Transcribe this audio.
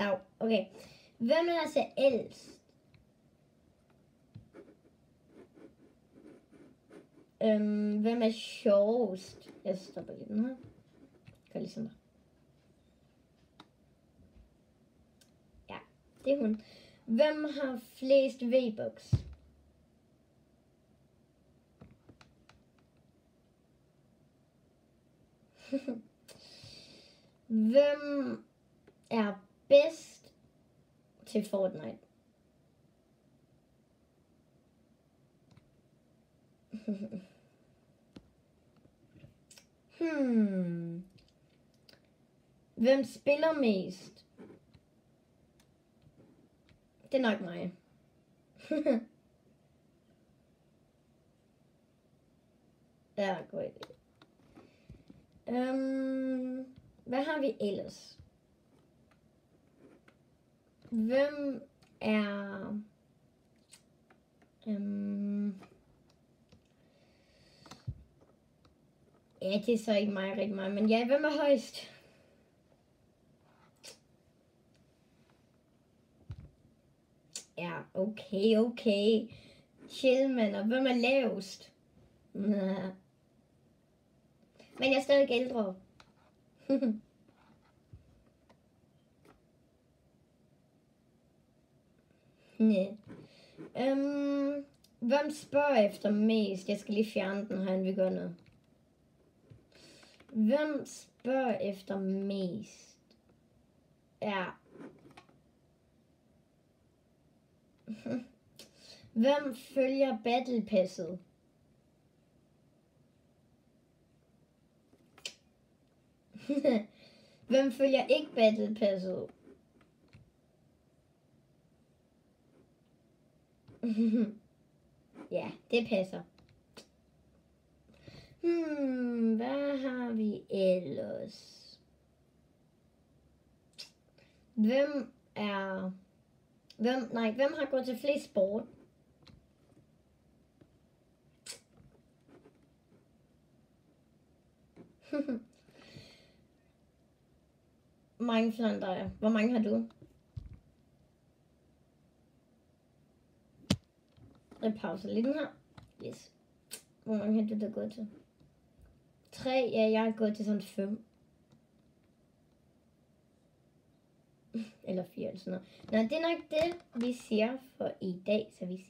Dag. Okay. Hvem er så ældst? Hvem er sjovest? Jeg stopper lige den her. Gør lige sådan der. Ja, det er hun. Hvem har flest V-Bucks? Hvem er bedst til Fortnite? Hvem spiller mest? Det er nok mig. Ja, god idé. Hvad har vi ellers? Hvem er... ja, det er så ikke mig rigtig meget, men ja, hvem er højst? Ja, okay. Chill, mand. Og hvem er lavest? Nah. Men jeg er stadig ældre. Nej. Hvem spørger efter mest? Jeg skal lige fjerne den her, vi gør noget. Hvem spørger efter mest? Ja. Hvem følger Battle Passet? Hvem følger ikke Battle Passet? Ja, det passer. Hvad har vi ellers? Hvem har gået til flest sport? Mange flere end dig. Hvor mange har du? Jeg pauser lige den her. Yes. Hvor mange har du da gået til? 3, ja, jeg har gået til sådan 5. Eller 4 eller sådan noget. Nå, det er nok det, vi siger for i dag, så vi siger.